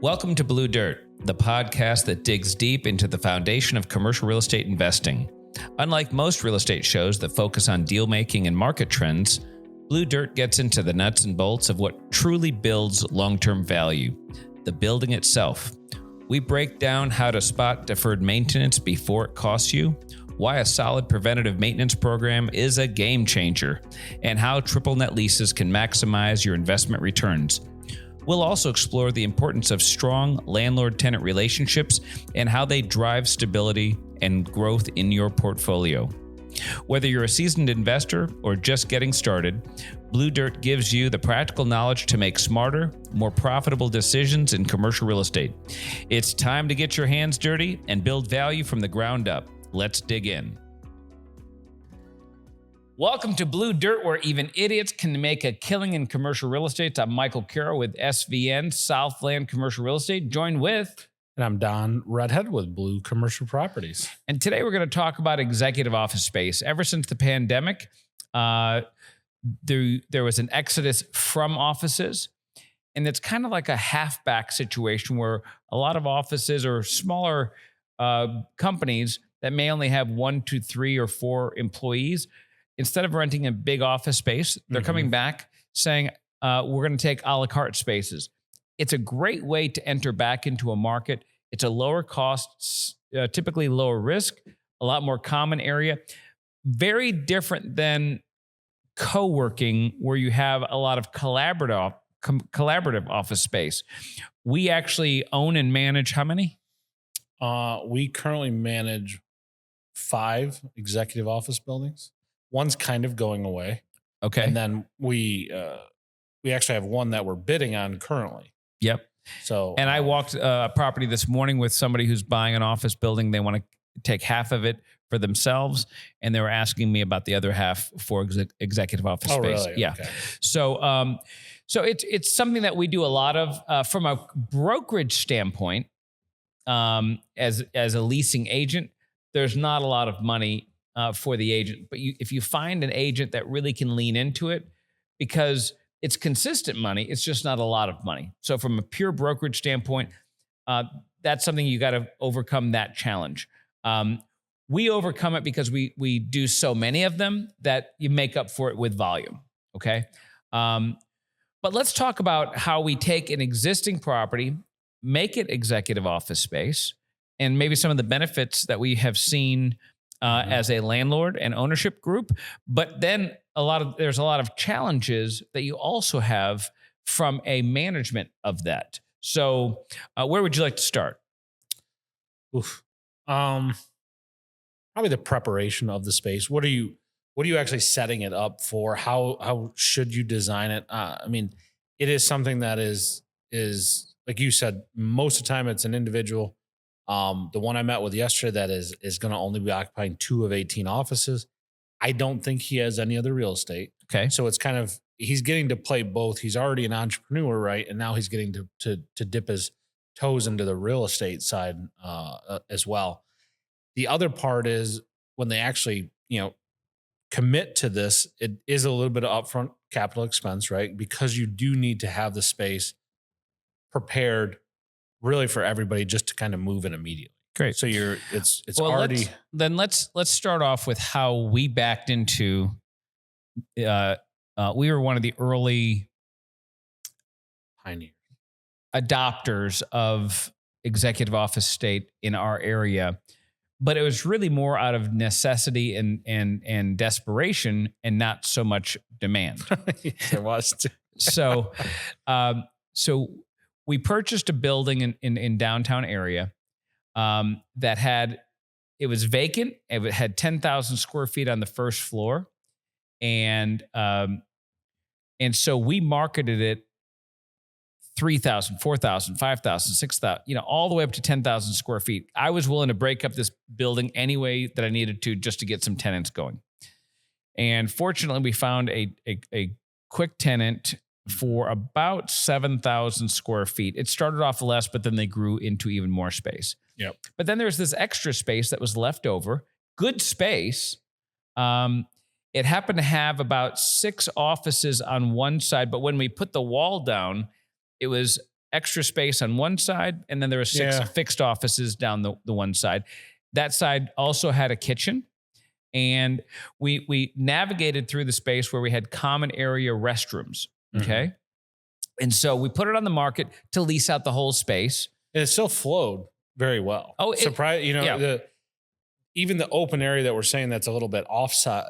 Welcome to Blue Dirt, the podcast that digs deep into the foundation of commercial real estate investing. Unlike most real estate shows that focus on deal making and market trends, Blue Dirt gets into the nuts and bolts of what truly builds long-term value, the building itself. We break down how to spot deferred maintenance before it costs you, why a solid preventative maintenance program is a game changer, and how triple net leases can maximize your investment returns. We'll also explore the importance of strong landlord-tenant relationships and how they drive stability and growth in your portfolio. Whether you're a seasoned investor or just getting started, Blue Dirt gives you the practical knowledge to make smarter, more profitable decisions in commercial real estate. It's time to get your hands dirty and build value from the ground up. Let's dig in. Welcome to Blue Dirt, where even idiots can make a killing in commercial real estate. I'm Michael Carroll with SVN, Southland Commercial Real Estate, joined with... And I'm Don Redhead with Blue Commercial Properties. And today we're going to talk about executive office space. Ever since the pandemic, there was an exodus from offices. And it's kind of like a halfback situation where a lot of offices or smaller companies that may only have 1 to 3 or 4 employees, instead of renting a big office space, they're coming back saying, we're going to take a la carte spaces. It's a great way to enter back into a market. It's a lower cost, typically lower risk, a lot more common area. Very different than co-working, where you have a lot of collaborative office space. We actually own and manage how many? We currently manage 5 executive office buildings. One's kind of going away. Okay. And then we actually have one that we're bidding on currently. Yep. So, and I walked a property this morning with somebody who's buying an office building. They want to take half of it for themselves, and they were asking me about the other half for executive office space. Really? Yeah. Okay. So it's something that we do a lot of from a brokerage standpoint. As a leasing agent, there's not a lot of money for the agent, but if you find an agent that really can lean into it, because it's consistent money, it's just not a lot of money. So from a pure brokerage standpoint, that's something you got to overcome that challenge. We overcome it because we do so many of them that you make up for it with volume. Okay. But let's talk about how we take an existing property, make it executive office space, and maybe some of the benefits that we have seen as a landlord and ownership group. But then there's a lot of challenges that you also have from a management of that. So where would you like to start? Probably the preparation of the space. What are you actually setting it up for? How should you design it? I mean, it is something that is like you said, most of the time it's an individual. The one I met with yesterday that is going to only be occupying 2 of 18 offices. I don't think he has any other real estate. Okay. So it's kind of, he's getting to play both. He's already an entrepreneur, right? And now he's getting to dip his toes into the real estate side as well. The other part is when they actually, commit to this, it is a little bit of upfront capital expense, right? Because you do need to have the space prepared really for everybody just to kind of move in immediately. Great. So it's well, already. Let's start off with how we backed into, we were one of the early pioneers, adopters of executive office state in our area, but it was really more out of necessity and desperation and not so much demand. There was too. So we purchased a building in downtown area it was vacant. It had 10,000 square feet on the first floor. And so we marketed it 3,000, 4,000, 5,000, 6,000, all the way up to 10,000 square feet. I was willing to break up this building any way that I needed to just to get some tenants going. And fortunately, we found a quick tenant for about 7,000 square feet. It started off less, but then they grew into even more space. Yep. But then there's this extra space that was left over. Good space. It happened to have about 6 offices on one side, but when we put the wall down, it was extra space on one side, and then there were 6 fixed offices down the one side. That side also had a kitchen, and we navigated through the space where we had common area restrooms. Okay. And so we put it on the market to lease out the whole space. And it still flowed very well. Oh, surprise! Even the open area that we're saying that's a little bit offside,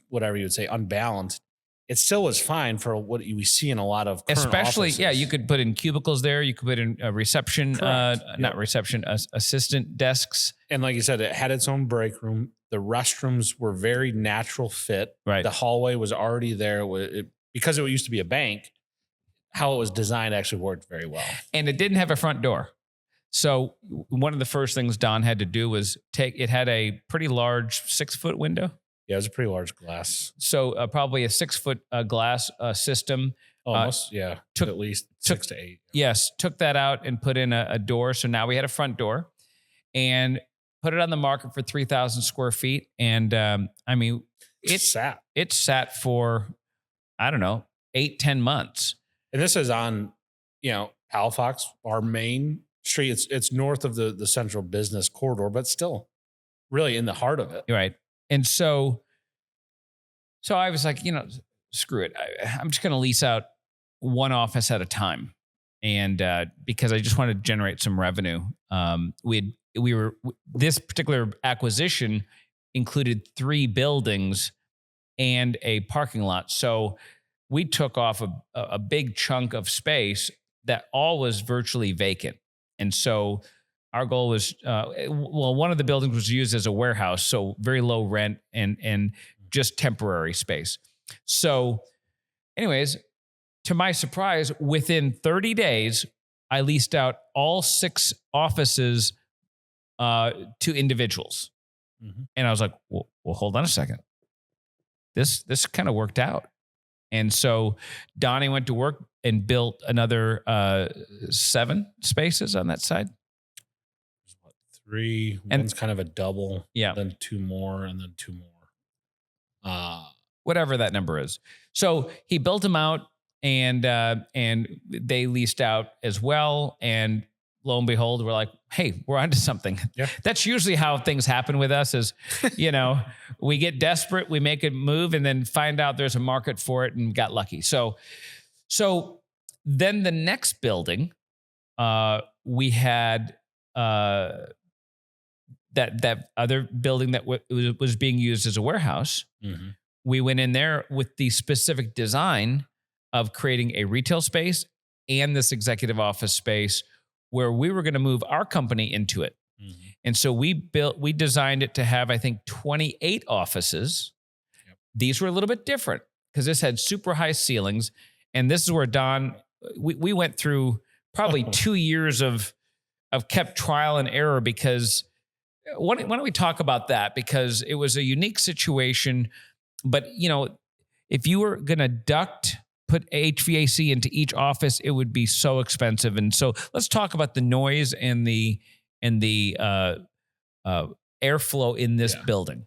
whatever you would say, unbalanced. It still was fine for what we see in a lot of current especially offices. you could put in cubicles there. You could put in a reception, not reception, assistant desks. And like you said, it had its own break room. The restrooms were very natural fit. Right. The hallway was already there. Because it used to be a bank, how it was designed actually worked very well. And it didn't have a front door. So one of the first things Don had to do was it had a pretty large 6-foot window. Yeah, it was a pretty large glass. So probably a 6-foot glass system. Almost, took at least 6 to 8. Yes, took that out and put in a door. So now we had a front door, and put it on the market for 3,000 square feet. And I mean, it sat for, I don't know, 8-10 months. And this is on, Halifax, our main street. It's north of the central business corridor, but still really in the heart of it. Right. And so I was like, screw it. I'm just going to lease out one office at a time. And because I just wanted to generate some revenue. This particular acquisition included 3 buildings and a parking lot. So we took off a big chunk of space that all was virtually vacant. And so our goal was, one of the buildings was used as a warehouse, so very low rent and just temporary space. So anyways, to my surprise, within 30 days, I leased out all 6 offices to individuals. And I was like, well, hold on a second. This kind of worked out. And so Donnie went to work and built another 7 spaces on that side. 3, one's kind of a double, then 2 more, and then 2 more. Whatever that number is. So he built them out, and they leased out as well. And lo and behold, we're like, hey, we're onto something. Yeah. That's usually how things happen with us is, we get desperate, we make a move, and then find out there's a market for it and got lucky. So then the next building, we had that other building that was being used as a warehouse. We went in there with the specific design of creating a retail space and this executive office space where we were going to move our company into it. And so we designed it to have, I think, 28 offices. Yep. These were a little bit different because this had super high ceilings. And this is where Don, we went through probably 2 years of kept trial and error because why don't we talk about that? Because it was a unique situation. But, if you were going to put HVAC into each office, it would be so expensive. And so let's talk about the noise and the airflow in this building.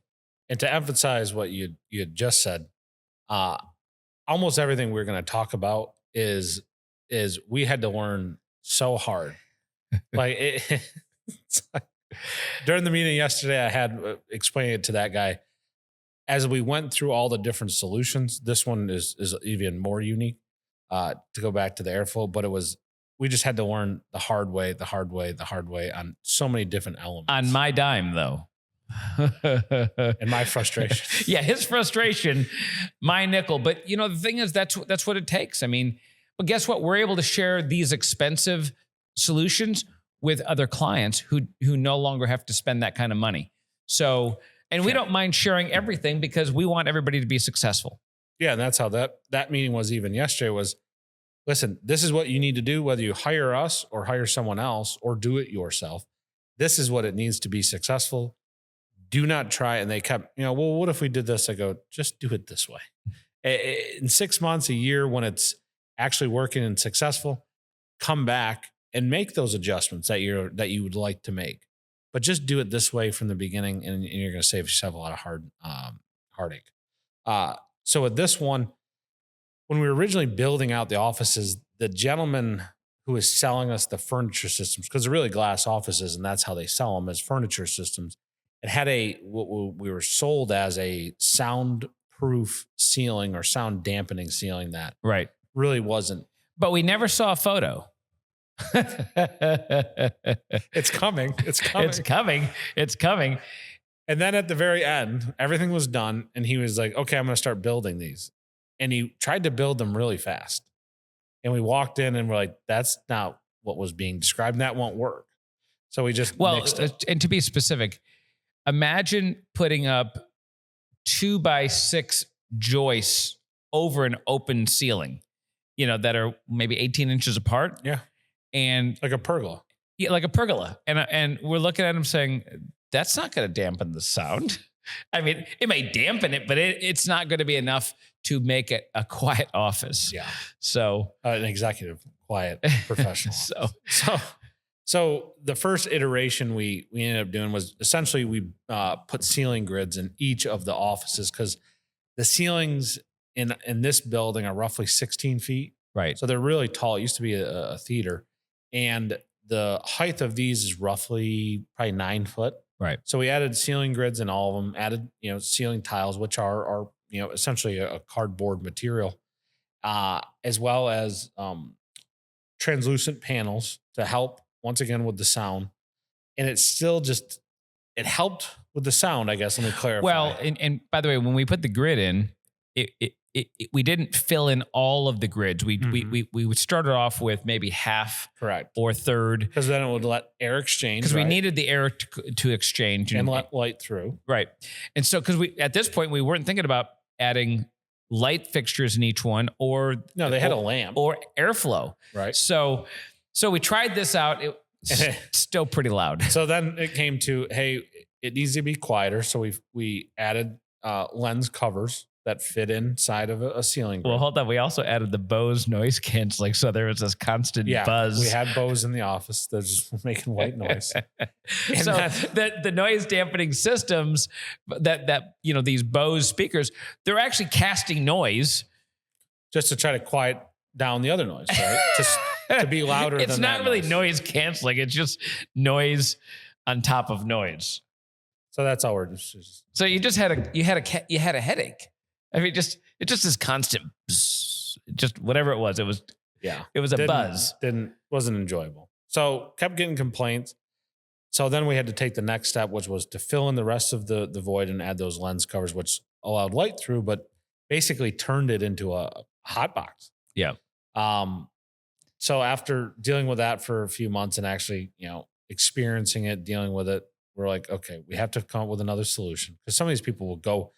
And to emphasize what you had just said, almost everything we're going to talk about is we had to learn so hard. During the meeting yesterday, I had explained it to that guy. As we went through all the different solutions, this one is even more unique, to go back to the airflow, but we just had to learn the hard way on so many different elements. On my dime, though. And my frustration. Yeah, his frustration, my nickel. But, the thing is, that's what it takes. I mean, but guess what? We're able to share these expensive solutions with other clients who no longer have to spend that kind of money. So... And we don't mind sharing everything because we want everybody to be successful. Yeah, and that's how that meeting was even yesterday was, listen, this is what you need to do, whether you hire us or hire someone else or do it yourself. This is what it needs to be successful. Do not try. And they kept, well, what if we did this? I go, just do it this way. In 6 months, a year, when it's actually working and successful, come back and make those adjustments that you would like to make. But just do it this way from the beginning, and you're going to save yourself a lot of heartache. So with this one, when we were originally building out the offices, the gentleman who was selling us the furniture systems, because they're really glass offices and that's how they sell them as furniture systems. It had what we were sold as a soundproof ceiling or sound dampening ceiling that Right. really wasn't. But we never saw a photo. It's coming. It's coming. It's coming. It's coming. And then at the very end, everything was done. And he was like, okay, I'm going to start building these. And he tried to build them really fast. And we walked in and we're like, that's not what was being described. And that won't work. So we just mixed it. And to be specific, imagine putting up 2x6 joists over an open ceiling, that are maybe 18 inches apart. Yeah. And like a pergola. Yeah, like a pergola. And we're looking at him saying, that's not going to dampen the sound. I mean, it may dampen it, but it's not going to be enough to make it a quiet office. Yeah. So an executive, quiet, professional. So the first iteration we ended up doing was essentially we put ceiling grids in each of the offices, because the ceilings in this building are roughly 16 feet. Right. So they're really tall. It used to be a theater, and the height of these is roughly probably 9 foot. Right. So we added ceiling grids in all of them, added, ceiling tiles, which are essentially a cardboard material, as well as translucent panels to help once again with the sound. And it's still it helped with the sound, I guess. Let me clarify. Well, and by the way, when we put the grid in, we didn't fill in all of the grids. We would start it off with maybe half, correct, or third, because then it would let air exchange. Because we needed the air to exchange and let light through, right? And so, because at this point we weren't thinking about adding light fixtures in each one, or no, they had a lamp or airflow, right? So we tried this out. It's still pretty loud. So then it came to, hey, it needs to be quieter. So we added lens covers that fit inside of a ceiling grid. Well, hold on. We also added the Bose noise canceling, so there was this constant buzz. We had Bose in the office. They're just making white noise. So the noise dampening systems that these Bose speakers, they're actually casting noise just to try to quiet down the other noise, right? Just to be louder. It's than not that really noise canceling. It's just noise on top of noise. So that's all we're just. So you had a headache. I mean, it's just this constant, just whatever it was. It was a buzz. Wasn't enjoyable. So kept getting complaints. So then we had to take the next step, which was to fill in the rest of the void and add those lens covers, which allowed light through, but basically turned it into a hot box. Yeah. So after dealing with that for a few months and actually, experiencing it, dealing with it, we're like, okay, we have to come up with another solution, because some of these people will go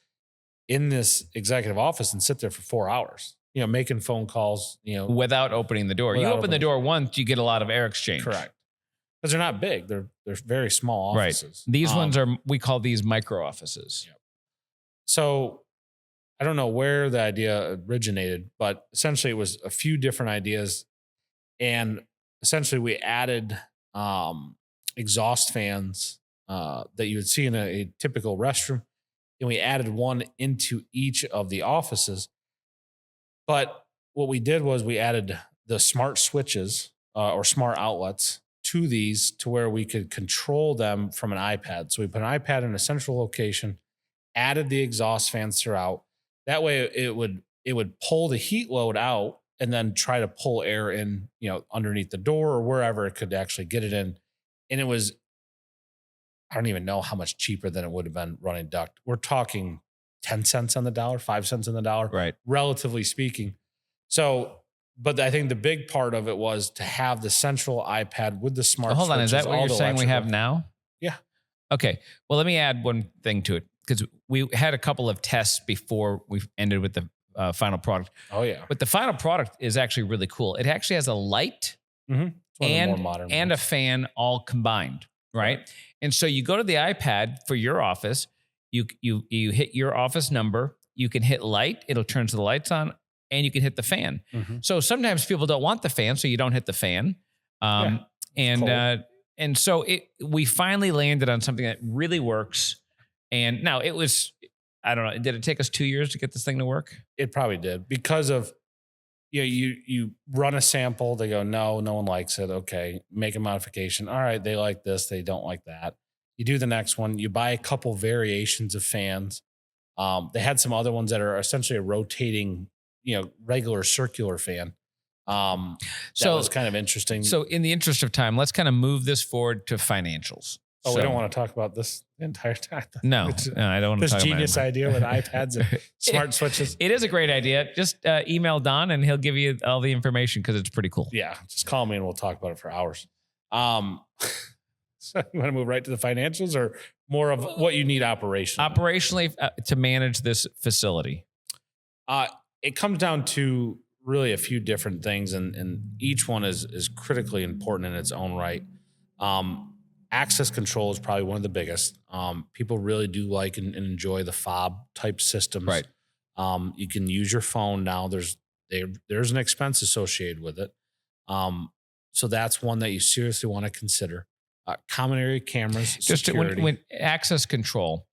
in this executive office and sit there for 4 hours, making phone calls, without opening the door. You open the door once, you get a lot of air exchange. Correct. Because they're not big. They're very small offices. Right. These ones we call these micro offices. Yep. So I don't know where the idea originated, but essentially it was a few different ideas. And essentially we added exhaust fans that you would see in a typical restroom. And we added one into each of the offices. But what we did was we added the smart switches or smart outlets to these, to where we could control them from an iPad. So we put an iPad in a central location, added the exhaust fans throughout. That way it would pull the heat load out and then try to pull air in, underneath the door or wherever it could actually get it in. And it was, I don't even know how much cheaper than it would have been running duct. We're talking 10 cents on the dollar, 5 cents on the dollar, right? Relatively speaking. So, but I think the big part of it was to have the central iPad with the smart. Hold on, is that what you're saying we have now? Yeah. Okay. Well, let me add one thing to it, because we had a couple of tests before we ended with the final product. Oh yeah. But the final product is actually really cool. It actually has a light and a fan all combined, right? And so you go to the iPad for your office, you hit your office number, you can hit light, it'll turn to the lights on, and you can hit the fan. Mm-hmm. So sometimes people don't want the fan, so you don't hit the fan. And so we finally landed on something that really works. And now it was, I don't know, did it take us 2 years to get this thing to work? It probably did, because of you run a sample. They go, no, no one likes it. Okay, make a modification. All right, they like this. They don't like that. You do the next one. You buy a couple variations of fans. They had some other ones that are essentially a rotating, regular circular fan. That was kind of interesting. So in the interest of time, let's kind of move this forward to financials. Oh, we don't want to talk about this the entire time. No, I don't want to this talk genius about it. idea with iPads and smart switches. It is a great idea. Just email Don and he'll give you all the information because it's pretty cool. Yeah, just call me and we'll talk about it for hours. So you want to move right to the financials or more of what you need operationally? Operationally, to manage this facility. It comes down to really a few different things, and each one is critically important in its own right. Access control is probably one of the biggest. People really do like and enjoy the fob type systems. Right. You can use your phone now. There's an expense associated with it. So that's one that you seriously want to consider. Common area cameras, just security. when access control.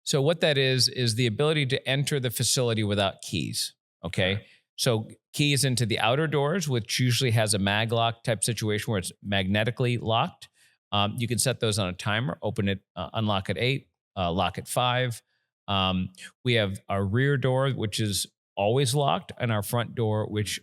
So what that is the ability to enter the facility without keys. Okay. Sure. So keys into the outer doors, which usually has a mag lock type situation where it's magnetically locked. You can set those on a timer, open it, unlock at 8, lock at 5. We have our rear door, which is always locked, and our front door, which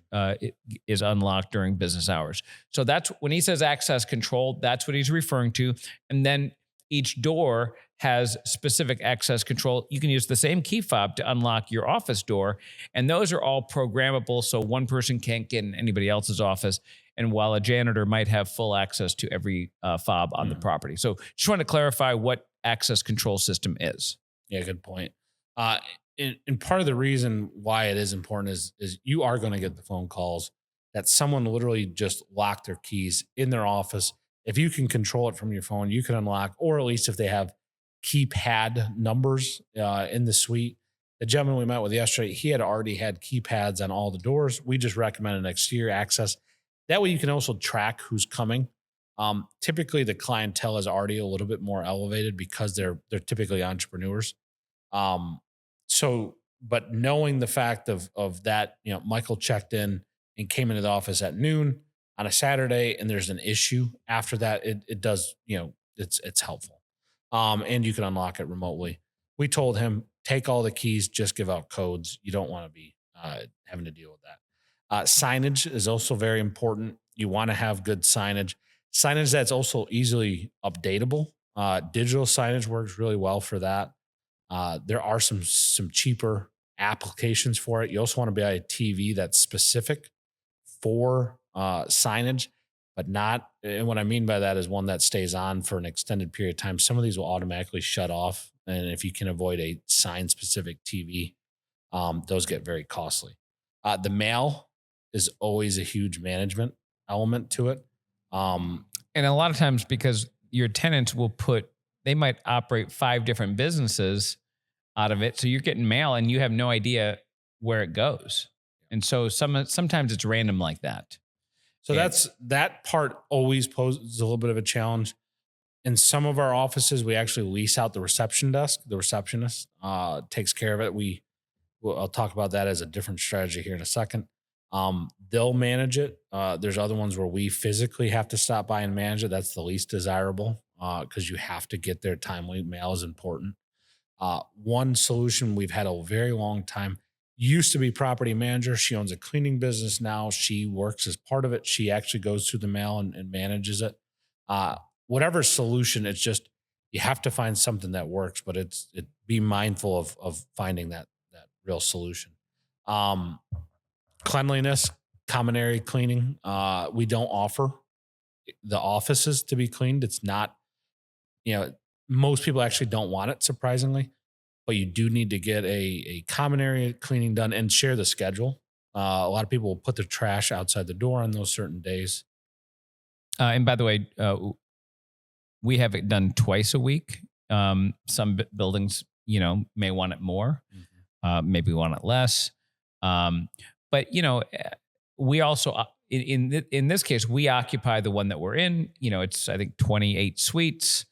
is unlocked during business hours. So that's when he says access control, that's what he's referring to. And then each door has specific access control. You can use the same key fob to unlock your office door. And those are all programmable. So one person can't get in anybody else's office. And while a janitor might have full access to every fob on the property. So just want to clarify what access control system is. Yeah, good point. And part of the reason why it is important is you are going to get the phone calls that someone literally just locked their keys in their office. If you can control it from your phone, you can unlock, or at least if they have keypad numbers in the suite. The gentleman we met with yesterday, he had already had keypads on all the doors. We just recommended exterior access. That way you can also track who's coming. Typically the clientele is already a little bit more elevated because they're typically entrepreneurs. But knowing the fact of that, Michael checked in and came into the office at noon on a Saturday, and there's an issue after that, it does, it's helpful. And you can unlock it remotely. We told him, take all the keys, just give out codes. You don't want to be having to deal with that. Signage is also very important. You want to have good signage. Signage that's also easily updatable. Digital signage works really well for that. There are some cheaper applications for it. You also want to buy a TV that's specific for signage, but not. And what I mean by that is one that stays on for an extended period of time. Some of these will automatically shut off, and if you can avoid a sign-specific TV, those get very costly. The mail is always a huge management element to it. And a lot of times, because your tenants they might operate 5 different businesses out of it. So you're getting mail and you have no idea where it goes. And so sometimes it's random like that. So that part always poses a little bit of a challenge. In some of our offices, we actually lease out the reception desk. The receptionist takes care of it. I'll talk about that as a different strategy here in a second. They'll manage it. There's other ones where we physically have to stop by and manage it. That's the least desirable because you have to get there timely. Mail is important. One solution we've had a very long time used to be property manager. She owns a cleaning business now. She works as part of it. She actually goes through the mail and manages it. Whatever solution, it's just you have to find something that works, but be mindful of finding that real solution. Cleanliness, common area cleaning. We don't offer the offices to be cleaned. It's not, most people actually don't want it, surprisingly, but you do need to get a common area cleaning done and share the schedule. A lot of people will put their trash outside the door on those certain days. And by the way, we have it done twice a week. Some buildings, may want it more, maybe want it less. But we also in this case we occupy the one that we're in. It's I think 28 suites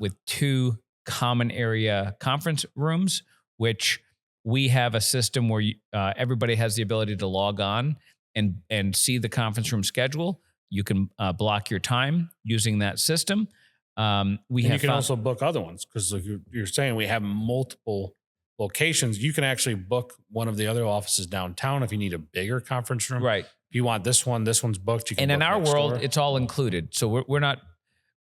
with 2 common area conference rooms, which we have a system where everybody has the ability to log on and see the conference room schedule. You can block your time using that system. We And have you can also book other ones because like you're saying we have multiple locations. You can actually book one of the other offices downtown if you need a bigger conference room. right. If you want this one's booked. You can. And in book our next world, door. it's all included. So we're not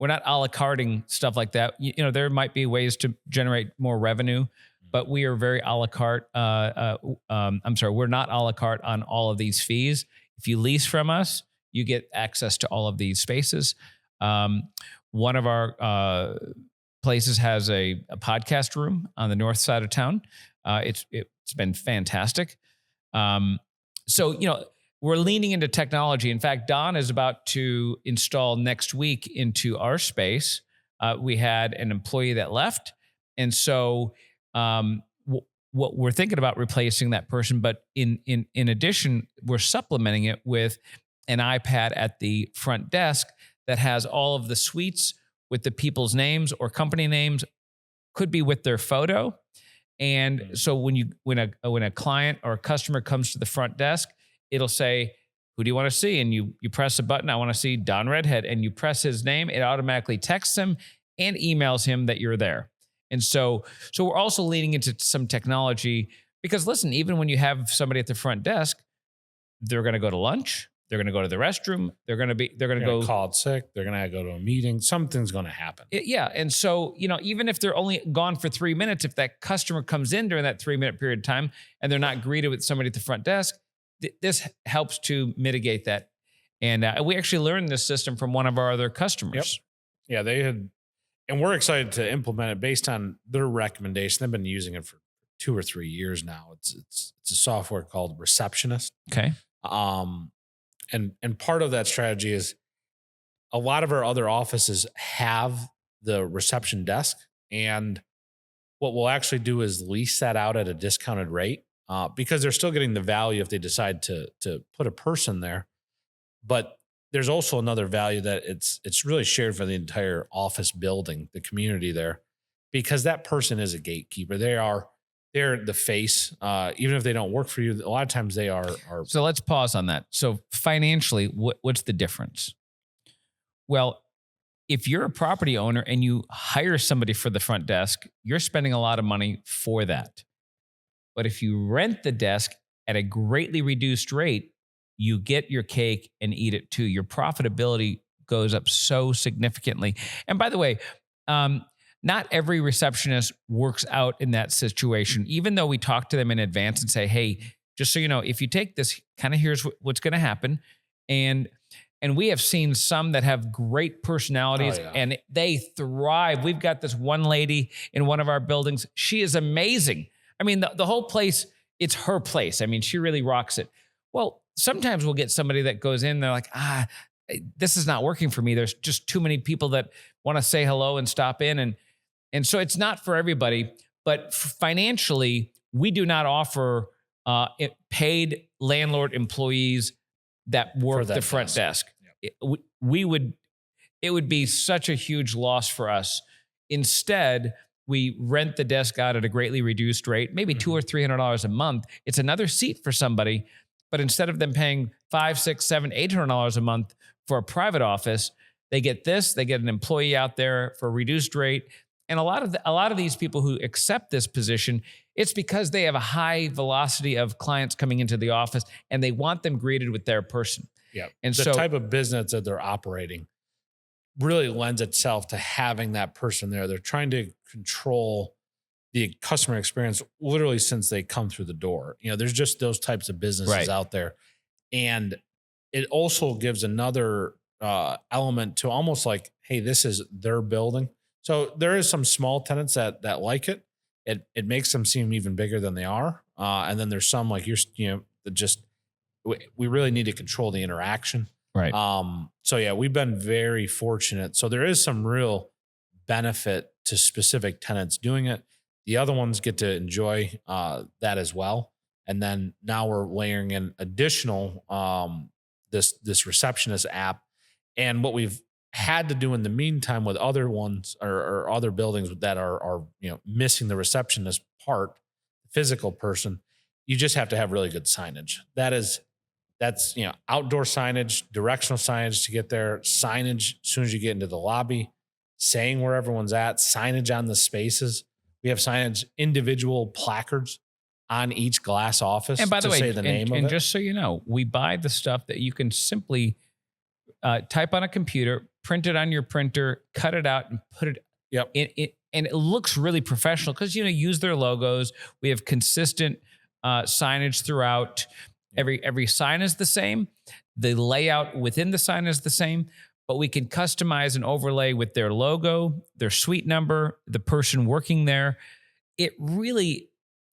a la carting stuff like that. There might be ways to generate more revenue, but we are very a la carte. I'm sorry, we're not a la carte on all of these fees. If you lease from us, you get access to all of these spaces. One of our places has a podcast room on the north side of town. It's been fantastic. So we're leaning into technology. In fact, Don is about to install next week into our space. We had an employee that left, and so what we're thinking about replacing that person. But in addition, we're supplementing it with an iPad at the front desk that has all of the suites with the people's names or company names, could be with their photo. And so when a client or a customer comes to the front desk, it'll say, "Who do you want to see?" And you press a button. "I want to see Don Redhead," and you press his name. It automatically texts him and emails him that you're there. And so we're also leaning into some technology because listen, even when you have somebody at the front desk, they're going to go to lunch. They're going to go to the restroom. They're going to go call it sick. They're going to go to a meeting. Something's going to happen. Yeah. And so, even if they're only gone for 3 minutes, if that customer comes in during that 3-minute period of time and they're not greeted with somebody at the front desk, this helps to mitigate that. And we actually learned this system from one of our other customers. Yep. Yeah, and we're excited to implement it based on their recommendation. They've been using it for 2 or 3 years now. It's a software called Receptionist. Okay. And part of that strategy is a lot of our other offices have the reception desk, and what we'll actually do is lease that out at a discounted rate because they're still getting the value if they decide to put a person there. But there's also another value that it's really shared for the entire office building, the community there, because that person is a gatekeeper. They're the face. Even if they don't work for you, a lot of times they are. So let's pause on that. So financially, what's the difference? Well, if you're a property owner and you hire somebody for the front desk, you're spending a lot of money for that. But if you rent the desk at a greatly reduced rate, you get your cake and eat it too. Your profitability goes up so significantly. And by the way, not every receptionist works out in that situation, even though we talk to them in advance and say, "Hey, just so you know, if you take this, kind of here's what's going to happen." And we have seen some that have great personalities and they thrive. We've got this one lady in one of our buildings. She is amazing. I mean, the whole place, it's her place. I mean, she really rocks it. Well, sometimes we'll get somebody that goes in, they're like, this is not working for me. There's just too many people that want to say hello and stop in. And so it's not for everybody, but financially, we do not offer paid landlord employees that work the front desk. Yep. It would be such a huge loss for us. Instead, we rent the desk out at a greatly reduced rate, maybe $200 or $300 a month. It's another seat for somebody, but instead of them paying $500, $600, $700, $800 a month for a private office, they get this. They get an employee out there for a reduced rate. And a lot of these people who accept this position, it's because they have a high velocity of clients coming into the office and they want them greeted with their person. Yeah. And the type of business that they're operating really lends itself to having that person there. They're trying to control the customer experience literally since they come through the door. There's just those types of businesses out there. And it also gives another element to almost like, hey, this is their building. So there is some small tenants that like it. It makes them seem even bigger than they are. And then there's some like that just we really need to control the interaction. Right. So yeah, we've been very fortunate. So there is some real benefit to specific tenants doing it. The other ones get to enjoy that as well. And then now we're layering in additional this receptionist app. And what we've had to do in the meantime with other ones or other buildings that are missing the receptionist part, physical person, you just have to have really good signage. That's outdoor signage, directional signage to get there, signage as soon as you get into the lobby, saying where everyone's at, signage on the spaces. We have signage, individual placards on each glass office And by the to way, say the name of and it. just so you know, we buy the stuff that you can simply type on a computer, print it on your printer, cut it out, and put it Yep. in it. And it looks really professional because, use their logos. We have consistent signage throughout. Every sign is the same. The layout within the sign is the same, but we can customize and overlay with their logo, their suite number, the person working there. It really,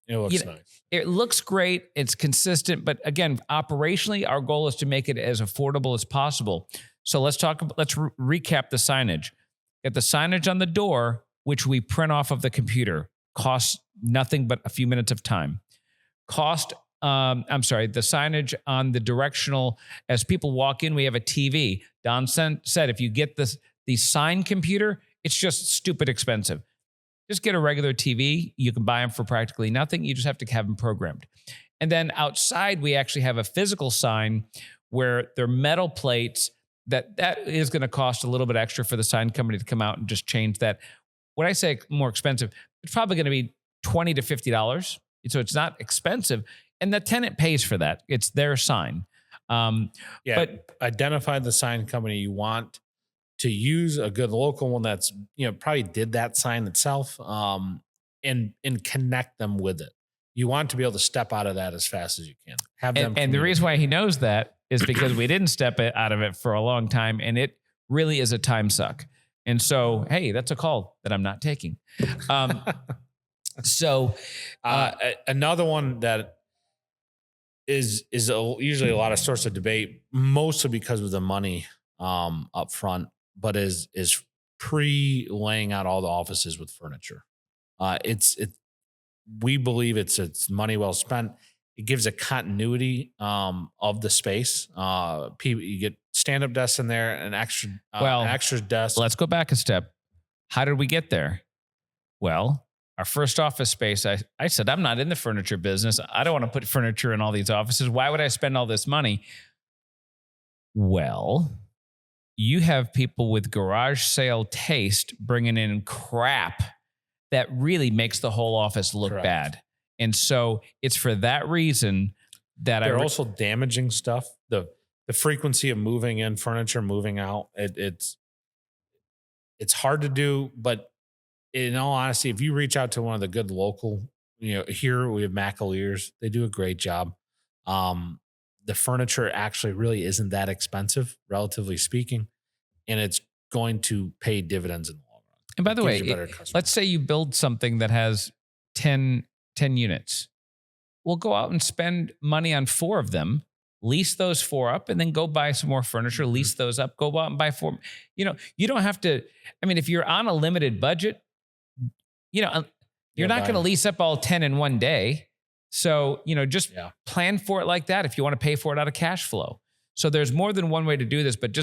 It looks nice. it looks great. It's consistent, but again, operationally, our goal is to make it as affordable as possible. So let's recap the signage. Get the signage on the door, which we print off of the computer. Costs nothing but a few minutes of time. The signage on the directional, as people walk in, we have a TV. Don said, if you get the sign computer, it's just stupid expensive. Just get a regular TV. You can buy them for practically nothing. You just have to have them programmed. And then outside, we actually have a physical sign where they're metal plates that is going to cost a little bit extra for the sign company to come out and just change that. When I say more expensive, it's probably going to be $20 to $50. So it's not expensive. And the tenant pays for that. It's their sign. But identify the sign company you want to use, a good local one that's, probably did that sign itself, and connect them with it. You want to be able to step out of that as fast as you can. Have them. And the reason why he knows that is because we didn't step out of it for a long time, and it really is a time suck. And so, hey, that's a call that I'm not taking. Another one that is usually a lot of source of debate, mostly because of the money up front, but is laying out all the offices with furniture. We believe it's money well spent. It gives a continuity of the space. You get stand-up desks in there, an extra desk. Let's go back a step. How did we get there? Well, our first office space, I said, I'm not in the furniture business. I don't want to put furniture in all these offices. Why would I spend all this money? Well, you have people with garage sale taste bringing in crap that really makes the whole office look bad. And so it's for that reason that they're also damaging stuff. The frequency of moving in furniture, moving out, it's hard to do, but in all honesty, if you reach out to one of the good local, here we have McAleer's, they do a great job. The furniture actually really isn't that expensive, relatively speaking, and it's going to pay dividends in the long run. And by the way, let's say you build something that has 10 units. We'll go out and spend money on 4 of them, lease those 4 up, and then go buy some more furniture, lease those up, go out and buy 4. You don't have to, if you're on a limited budget, you're not going to lease up all 10 in one day. So, just plan for it like that if you want to pay for it out of cash flow. So there's more than one way to do this, but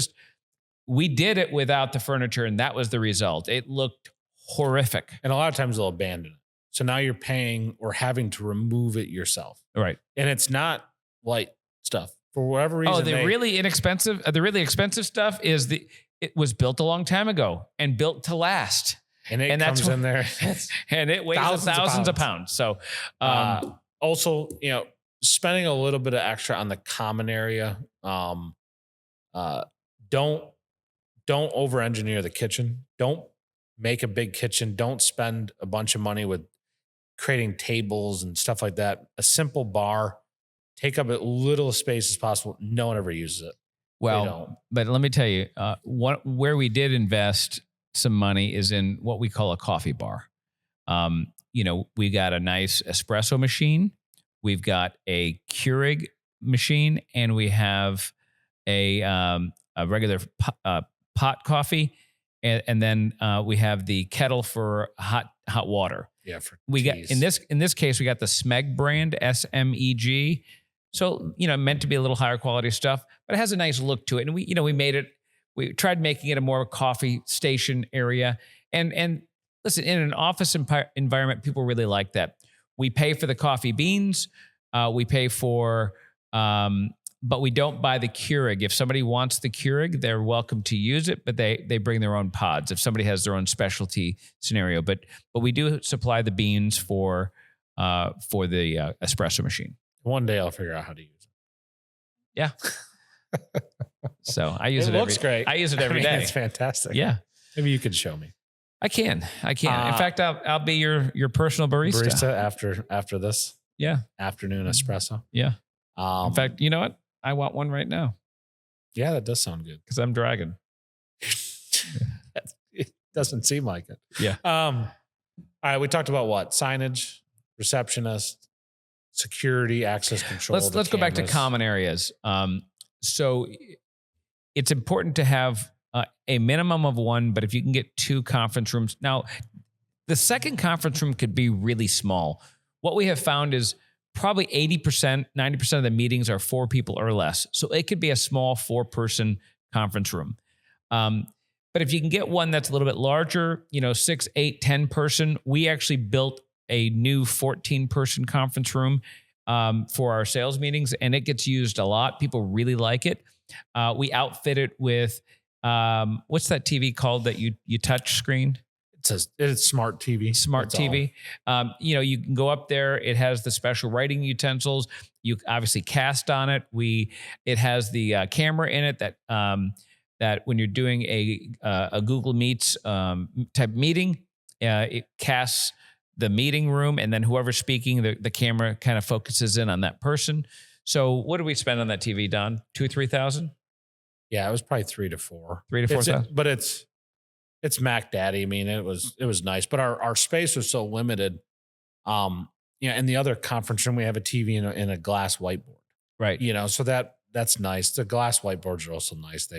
we did it without the furniture, and that was the result. It looked horrific. And a lot of times they'll abandon it. So now you're paying or having to remove it yourself. Right. And it's not light stuff. For whatever reason. The really expensive stuff it was built a long time ago and built to last. And it comes in there. And it weighs thousands of pounds. So also, spending a little bit of extra on the common area. Don't over-engineer the kitchen. Don't make a big kitchen. Don't spend a bunch of money with creating tables and stuff like that. A simple bar, take up as little space as possible. No one ever uses it. Well, but let me tell you, where we did invest some money is in what we call a coffee bar. We got a nice espresso machine. We've got a Keurig machine, and we have a regular pot coffee, and then we have the kettle for hot water. Yeah, for got in this case we got the Smeg brand, SMEG. So meant to be a little higher quality stuff, but it has a nice look to it. And we made it. We tried making it a more coffee station area. And listen, in an office environment, people really like that. we pay for the coffee beans. We pay for, but we don't buy the Keurig. If somebody wants the Keurig, they're welcome to use it, but they bring their own pods if somebody has their own specialty scenario. But we do supply the beans for the espresso machine. One day I'll figure out how to use it. Yeah. So I use it. It looks great. I use it every day. It's fantastic. Yeah. Maybe you could show me. I can. In fact, I'll be your personal barista. After this. Yeah. Afternoon espresso. Yeah. In fact, you know what? I want one right now. Yeah, that does sound good. Because I'm dragging. It doesn't seem like it. Yeah. All right. We talked about what? Signage, receptionist, security, access control. Let's go back to common areas. So it's important to have a minimum of one, but if you can get 2 conference rooms. Now, the second conference room could be really small. What we have found is probably 80%, 90% of the meetings are 4 people or less. So it could be a small 4-person conference room. But if you can get one that's a little bit larger, 6, 8, 10 person, we actually built a new 14-person conference room for our sales meetings, and it gets used a lot. People really like it. We outfit it with, what's that TV called that you touch screen? It's smart TV. Smart TV. You can go up there. It has the special writing utensils. You obviously cast on it. It has the camera in it that when you're doing a Google Meets type meeting, it casts the meeting room, and then whoever's speaking, the camera kind of focuses in on that person. So what do we spend on that TV, Don? $2,000-3,000? Yeah, it was probably 3 to 4. 3 to 4,000. But it's Mac Daddy. I mean, it was nice, but our space was so limited. In the other conference room, we have a TV and a glass whiteboard. Right. So that's nice. The glass whiteboards are also nice.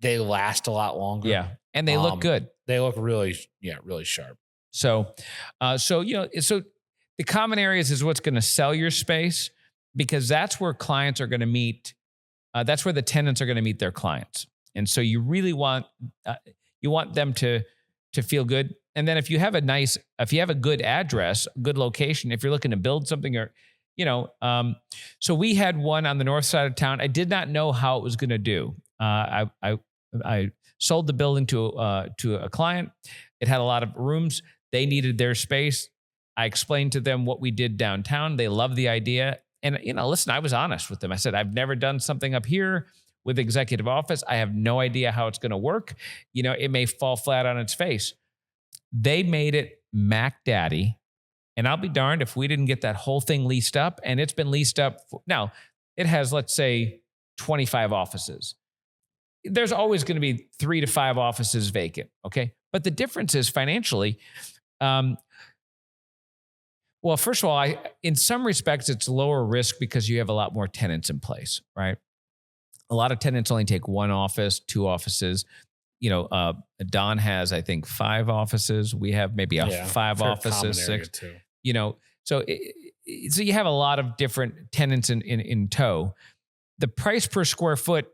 They last a lot longer. Yeah. And they look good. They look really sharp. So the common areas is what's going to sell your space, because that's where clients are going to meet. That's where the tenants are going to meet their clients. And so you really want them to feel good. And then if you have a good address, good location, if you're looking to build something so we had one on the north side of town. I did not know how it was going to do. I sold the building to a client. It had a lot of rooms. They needed their space. I explained to them what we did downtown. They loved the idea. And, listen, I was honest with them. I said, I've never done something up here with executive office. I have no idea how it's going to work. It may fall flat on its face. They made it Mac Daddy. And I'll be darned if we didn't get that whole thing leased up. And it's been leased up. Now, it has, let's say, 25 offices. There's always going to be 3 to 5 offices vacant. Okay. But the difference is financially, well, first of all, in some respects, it's lower risk because you have a lot more tenants in place, right? A lot of tenants only take 1 office, 2 offices. Don has, I think, 5 offices. We have maybe 5 offices, 6. Too. So you have a lot of different tenants in tow. The price per square foot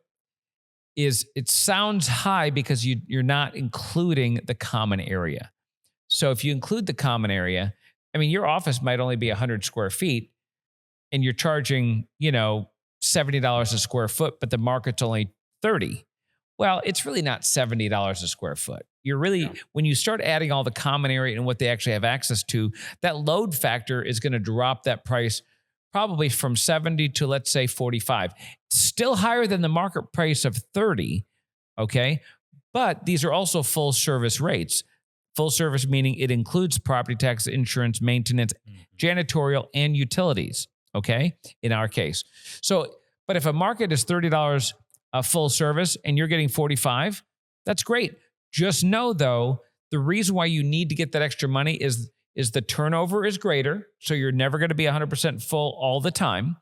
it sounds high because you're not including the common area. So if you include the common area, I mean, your office might only be 100 square feet and you're charging, $70 a square foot, but the market's only 30. Well, it's really not $70 a square foot. You're really, when you start adding all the common area and what they actually have access to, that load factor is going to drop that price probably from 70 to, let's say, 45. Still higher than the market price of 30, okay? But these are also full service rates. Full service meaning it includes property tax, insurance, maintenance, janitorial, and utilities, okay, in our case. So, but if a market is $30 full service and you're getting 45, that's great. Just know, though, the reason why you need to get that extra money is the turnover is greater, so you're never going to be 100% full all the time.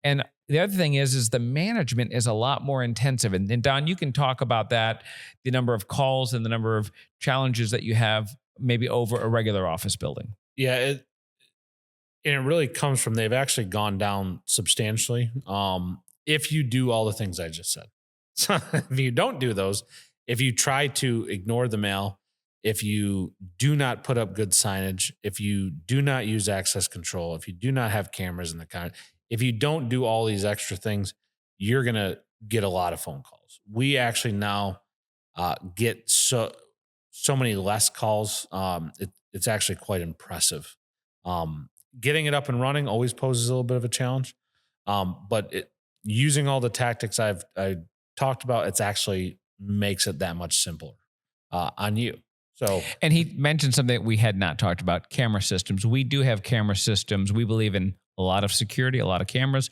And the other thing is the management is a lot more intensive. And Don, you can talk about that, the number of calls and the number of challenges that you have maybe over a regular office building. Yeah, it really comes from they've actually gone down substantially if you do all the things I just said. So if you don't do those, if you try to ignore the mail, if you do not put up good signage, if you do not use access control, if you do not have cameras in the car, if you don't do all these extra things, you're going to get a lot of phone calls. We actually now get so many less calls. It's actually quite impressive. Getting it up and running always poses a little bit of a challenge. But using all the tactics I talked about, it's actually makes it that much simpler on you. So, and he mentioned something that we had not talked about: camera systems. We do have camera systems. We believe in a lot of security, a lot of cameras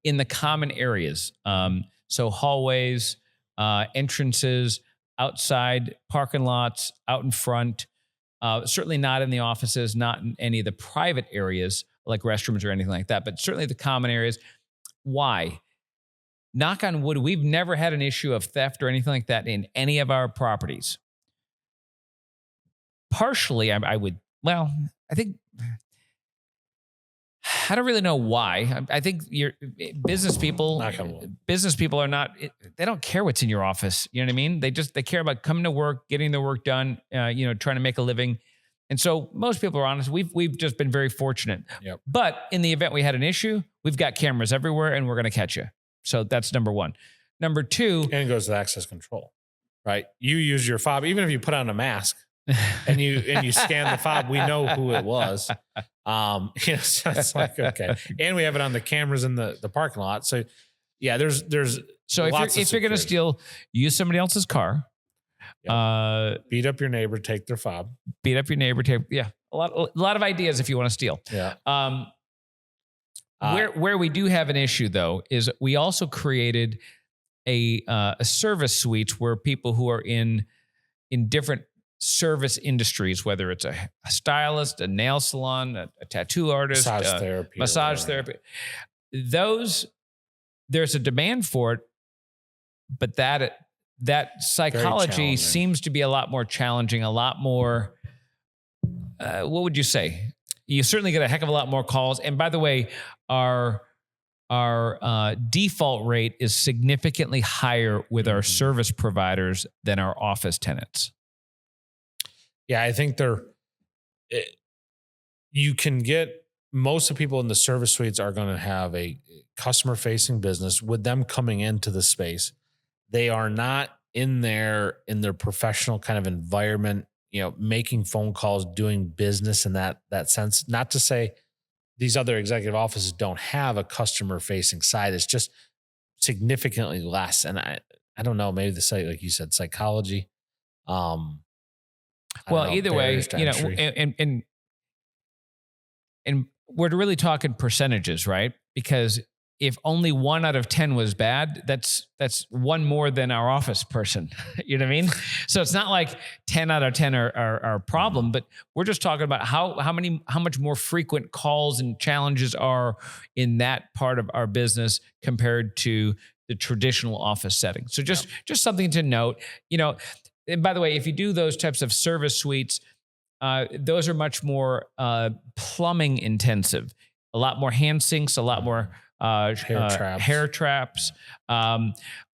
in the common areas. So hallways, entrances, outside parking lots, out in front. Certainly not in the offices, not in any of the private areas like restrooms or anything like that, but certainly the common areas. Why? Knock on wood, we've never had an issue of theft or anything like that in any of our properties. Partially, I think, I don't really know why. I think your business people are not, they don't care what's in your office. You know what I mean? They care about coming to work, getting their work done, trying to make a living. And so most people are honest. We've just been very fortunate. Yep. But in the event we had an issue, we've got cameras everywhere and we're going to catch you. So that's number one. Number two. And it goes to access control, right? You use your fob, even if you put on a mask and you scan the fob, we know who it was. So it's like, okay. And we have it on the cameras in the parking lot. So yeah, there's so if you're going to steal, use somebody else's car. Yep. Beat up your neighbor, take their fob. A lot of ideas if you want to steal. Yeah. Where we do have an issue though is we also created a service suite where people who are in different service industries, whether it's a stylist, a nail salon, a tattoo artist, massage therapy, there's a demand for it, but that psychology seems to be a lot more challenging, a lot more, what would you say? You certainly get a heck of a lot more calls. And by the way, our default rate is significantly higher with our service providers than our office tenants. Yeah, I think you can get most of the people in the service suites are going to have a customer facing business with them coming into the space. They are not in their professional kind of environment, making phone calls, doing business in that sense. Not to say these other executive offices don't have a customer facing side. It's just significantly less. And I don't know, maybe the site, like you said, psychology. Either way, and we're really talking percentages, right? Because if only 1 out of 10 was bad, that's one more than our office person. You know what I mean? So it's not like 10 out of 10 are a problem, but we're just talking about how much more frequent calls and challenges are in that part of our business compared to the traditional office setting. So just something to note, And by the way, if you do those types of service suites, those are much more plumbing intensive, a lot more hand sinks, a lot more hair traps,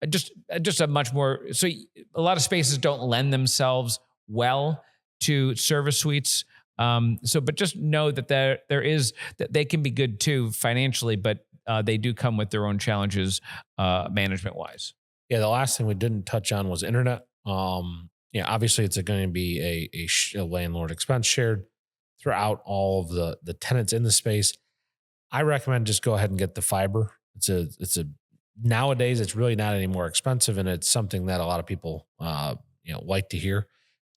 just a much more. So a lot of spaces don't lend themselves well to service suites. But just know that that they can be good too financially, but they do come with their own challenges management wise. Yeah, the last thing we didn't touch on was internet. Obviously it's going to be a landlord expense shared throughout all of the tenants in the space. I recommend just go ahead and get the fiber. Nowadays it's really not any more expensive, and it's something that a lot of people like to hear.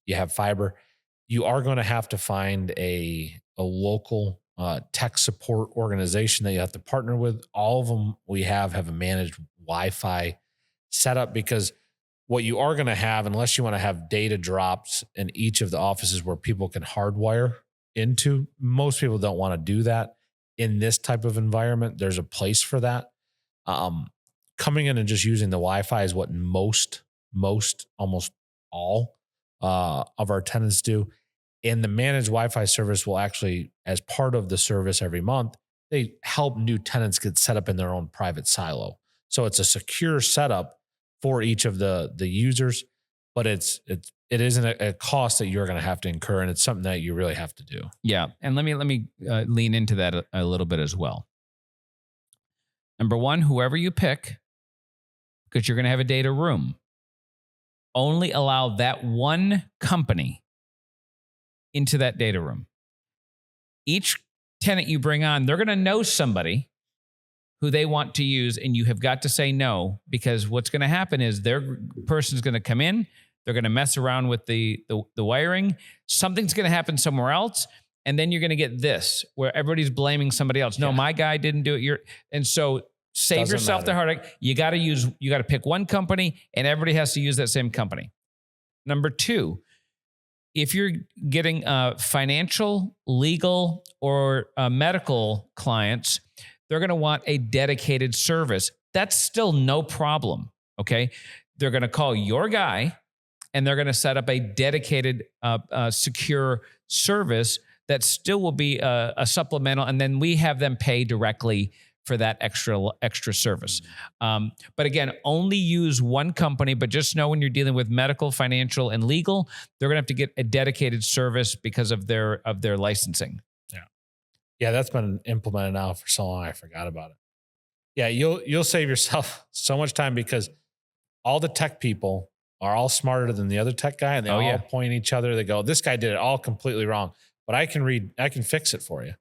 You have fiber. You are going to have to find a local tech support organization that you have to partner with. All of them we have a managed Wi-Fi setup, because what you are going to have, unless you want to have data drops in each of the offices where people can hardwire into, most people don't want to do that. In this type of environment, there's a place for that. Coming in and just using the Wi-Fi is what most, almost all of our tenants do. And the managed Wi-Fi service will actually, as part of the service every month, they help new tenants get set up in their own private silo. So it's a secure setup for each of the users, but it's it isn't a cost that you're going to have to incur, and it's something that you really have to do. Yeah. And let me lean into that a little bit as well. Number one, whoever you pick, because you're going to have a data room, only allow that one company into that data room. Each tenant you bring on, they're going to know somebody who they want to use, and you have got to say no, because what's going to happen is their person's going to come in, they're going to mess around with the wiring, something's going to happen somewhere else, and then you're going to get this, where everybody's blaming somebody else. No, my guy didn't do it. And so save Doesn't yourself the matter. heartache. You got to pick one company, and everybody has to use that same company. Number two, if you're getting financial, legal, or medical clients, they're going to want a dedicated service. That's still no problem, okay? They're going to call your guy, and they're going to set up a dedicated, secure service that still will be a supplemental, and then we have them pay directly for that extra service. But again, only use one company, but just know when you're dealing with medical, financial, and legal, they're going to have to get a dedicated service because of their licensing. Yeah, that's been implemented now for so long, I forgot about it. Yeah, you'll save yourself so much time, because all the tech people are all smarter than the other tech guy, and they all point each other. They go, "This guy did it all completely wrong, but I can fix it for you."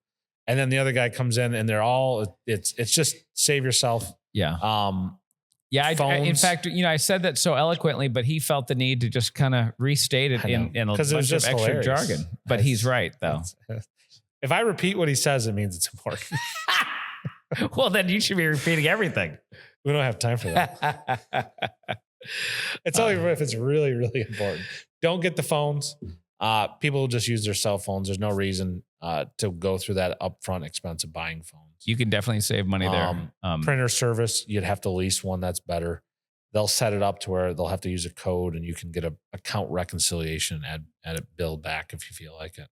And then the other guy comes in, and they're all it's just save yourself. Yeah. In fact, I said that so eloquently, but he felt the need to just kind of restate it in a bunch of extra hilarious jargon. But he's right, though. If I repeat what he says, it means it's important. Well, then you should be repeating everything. We don't have time for that. It's only if it's really, really important. Don't get the phones. People just use their cell phones. There's no reason to go through that upfront expense of buying phones. You can definitely save money there. Printer service, you'd have to lease one. That's better. They'll set it up to where they'll have to use a code, and you can get an account reconciliation, add a bill back if you feel like it.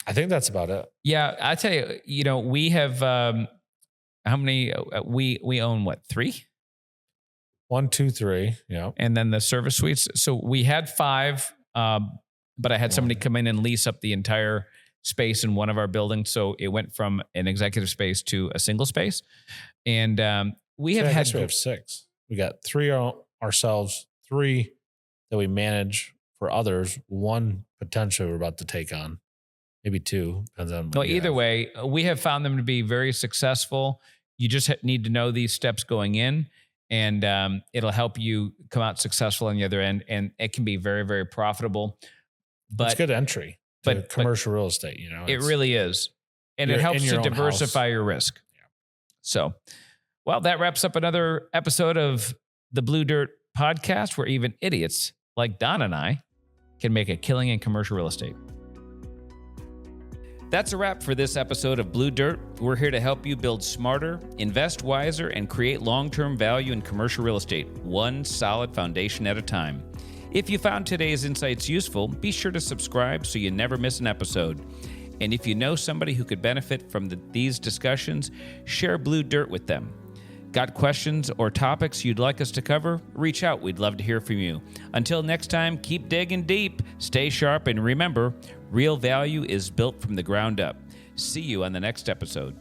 I think that's about it. Yeah, I tell you, we have how many? We own what, 3? 1, 2, 3. Yeah, and then the service suites. So we had 5, but I had somebody come in and lease up the entire space in one of our buildings. So it went from an executive space to a single space, and we have 6. We got 3 ourselves, 3 that we manage for others. 1 potentially we're about to take on. Maybe 2. Depends on. No, either way, we have found them to be very successful. You just need to know these steps going in, and it'll help you come out successful on the other end. And it can be very, very profitable. But it's good entry to commercial real estate. It really is, and it helps to diversify your risk. Yeah. So, well, that wraps up another episode of the Blue Dirt Podcast, where even idiots like Don and I can make a killing in commercial real estate. That's a wrap for this episode of Blue Dirt. We're here to help you build smarter, invest wiser, and create long-term value in commercial real estate, one solid foundation at a time. If you found today's insights useful, be sure to subscribe so you never miss an episode. And if you know somebody who could benefit from these discussions, share Blue Dirt with them. Got questions or topics you'd like us to cover? Reach out. We'd love to hear from you. Until next time, keep digging deep, stay sharp, and remember, real value is built from the ground up. See you on the next episode.